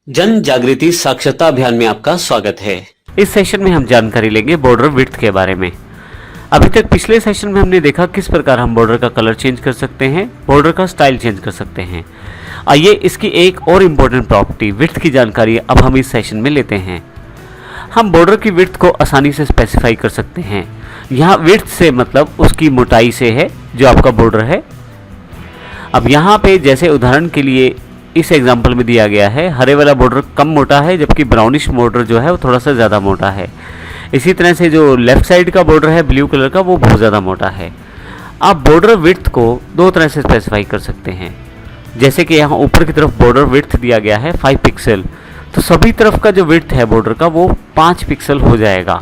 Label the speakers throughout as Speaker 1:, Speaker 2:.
Speaker 1: जन जागृति साक्षरता अभियान में आपका स्वागत है।
Speaker 2: इस सेशन में हम जानकारी लेंगे बॉर्डर विड्थ के बारे में। अभी तक पिछले सेशन में हमने देखा किस प्रकार हम बॉर्डर का कलर चेंज कर सकते हैं, बॉर्डर का स्टाइल चेंज कर सकते हैं। आइए इसकी एक और इम्पोर्टेंट प्रॉपर्टी विड्थ की जानकारी अब हम इस सेशन में लेते हैं। हम बॉर्डर की विड्थ को आसानी से स्पेसिफाई कर सकते हैं। यहाँ विड्थ से मतलब उसकी मोटाई से है जो आपका बॉर्डर है। अब यहाँ पे जैसे उदाहरण के लिए इस एग्जाम्पल में दिया गया है, हरे वाला बॉर्डर कम मोटा है जबकि ब्राउनिश बॉर्डर जो है वो थोड़ा सा ज़्यादा मोटा है। इसी तरह से जो लेफ्ट साइड का बॉर्डर है ब्लू कलर का, वो बहुत ज़्यादा मोटा है। आप बॉर्डर विड्थ को दो तरह से स्पेसिफाई कर सकते हैं। जैसे कि यहाँ ऊपर की तरफ बॉर्डर विड्थ दिया गया है 5 पिक्सल, तो सभी तरफ का जो विड्थ है बॉर्डर का वो 5 पिक्सल हो जाएगा।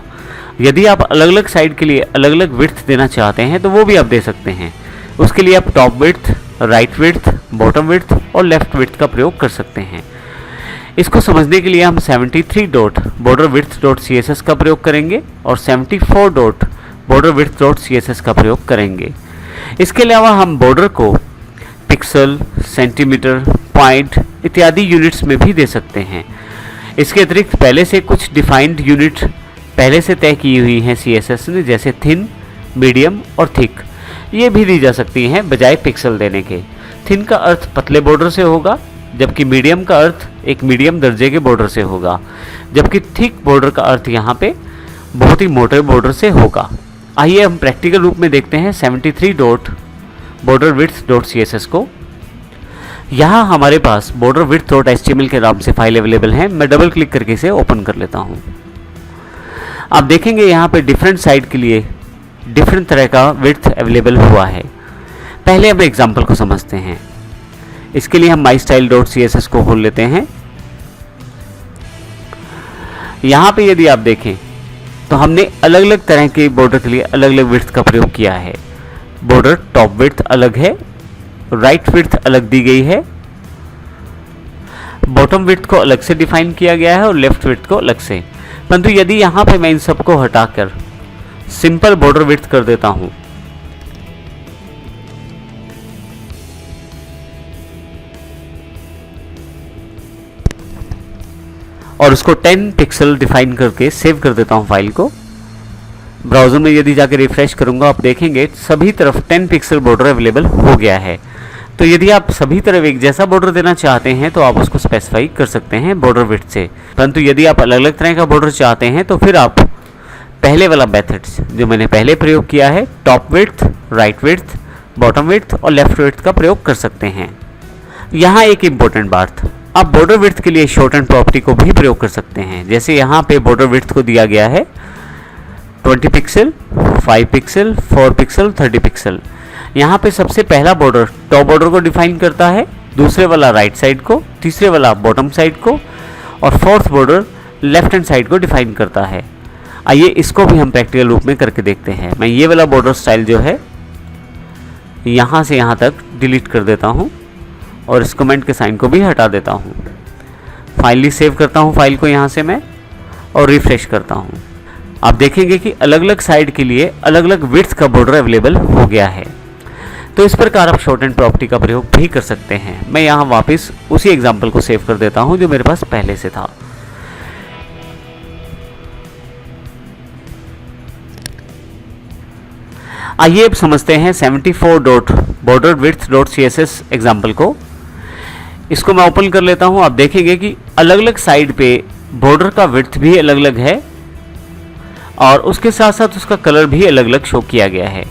Speaker 2: यदि आप अलग अलग साइड के लिए अलग अलग विड्थ देना चाहते हैं तो वो भी आप दे सकते हैं। उसके लिए आप top width, right width, bottom width और लेफ्ट विड्थ का प्रयोग कर सकते हैं। इसको समझने के लिए हम 73 dot border width dot CSS का प्रयोग करेंगे और 74 dot border width dot CSS का प्रयोग करेंगे। इसके अलावा हम बॉर्डर को पिक्सल, सेंटीमीटर, पॉइंट इत्यादि यूनिट्स में भी दे सकते हैं। इसके अतिरिक्त पहले से कुछ डिफाइंड यूनिट पहले से तय की हुई हैं CSS ने, जैसे थिन, मीडियम और थिक, ये भी दी जा सकती हैं बजाय पिक्सल देने के। थिन का अर्थ पतले बॉर्डर से होगा, जबकि मीडियम का अर्थ एक मीडियम दर्जे के बॉर्डर से होगा, जबकि थिक बॉर्डर का अर्थ यहाँ पे बहुत ही मोटे बॉर्डर से होगा। आइए हम प्रैक्टिकल रूप में देखते हैं 73 dot border width dot CSS को। यहाँ हमारे पास बॉर्डर विड्थ डॉट HTML के नाम से फाइल अवेलेबल है। मैं डबल क्लिक करके इसे ओपन कर लेता हूँ। आप देखेंगे यहाँ पे डिफरेंट साइड के लिए डिफरेंट तरह का विड्थ अवेलेबल हुआ है। पहले हम एग्जाम्पल को समझते हैं। इसके लिए हम mystyle.css को खोल लेते हैं। यहाँ पे यदि आप देखें तो हमने अलग अलग तरह के बॉर्डर के लिए अलग अलग विड्थ का प्रयोग किया है। बॉर्डर टॉप विड्थ अलग है, राइट विड्थ अलग दी गई है, बॉटम विड्थ को अलग से डिफाइन किया गया है और लेफ्ट विड्थ को अलग से। परंतु यदि यहाँ पे मैं इन सबको हटाकर सिंपल बॉर्डर विड्थ कर देता हूं और उसको 10 पिक्सल डिफाइन करके सेव कर देता हूं फाइल को, ब्राउज़र में यदि जाकर रिफ्रेश करूंगा आप देखेंगे सभी तरफ 10 पिक्सल बॉर्डर अवेलेबल हो गया है। तो यदि आप सभी तरफ एक जैसा बॉर्डर देना चाहते हैं तो आप उसको स्पेसिफाई कर सकते हैं बॉर्डर विड्थ से। परंतु यदि आप अलग अलग तरह का बॉर्डर चाहते हैं तो फिर आप पहले वाला मेथड जो मैंने पहले प्रयोग किया है, top width, right width, bottom width और लेफ्ट विड्थ का प्रयोग कर सकते हैं। यहाँ एक इम्पोर्टेंट बात, आप बॉर्डर विड्थ के लिए शॉर्ट एंड प्रॉपर्टी को भी प्रयोग कर सकते हैं। जैसे यहाँ पे बॉर्डर विड्थ को दिया गया है 20 पिक्सल, 5 पिक्सल, 4 पिक्सल, 30 पिक्सल। यहाँ पे सबसे पहला बॉर्डर टॉप बॉर्डर को डिफाइन करता है, दूसरे वाला राइट साइड को, तीसरे वाला बॉटम साइड को और fourth border left hand side को डिफाइन करता है। आइए इसको भी हम प्रैक्टिकल रूप में करके देखते हैं। मैं ये वाला बॉर्डर स्टाइल जो है यहाँ से यहाँ तक डिलीट कर देता हूँ और इस कमेंट के साइन को भी हटा देता हूँ। फाइनली सेव करता हूँ फाइल को यहाँ से मैं और रिफ्रेश करता हूँ। आप देखेंगे कि अलग अलग साइड के लिए अलग अलग विड्थ का बॉर्डर अवेलेबल हो गया है। तो इस प्रकार आप शॉर्ट एंड प्रॉपर्टी का प्रयोग भी कर सकते हैं। मैं यहाँ वापस उसी एग्जाम्पल को सेव कर देता हूँ जो मेरे पास पहले से था। आइए अब समझते हैं 74 dot border width dot CSS example को। इसको मैं ओपन कर लेता हूं। आप देखेंगे कि अलग अलग साइड पे बॉर्डर का विड्थ भी अलग अलग है और उसके साथ साथ उसका कलर भी अलग अलग शो किया गया है।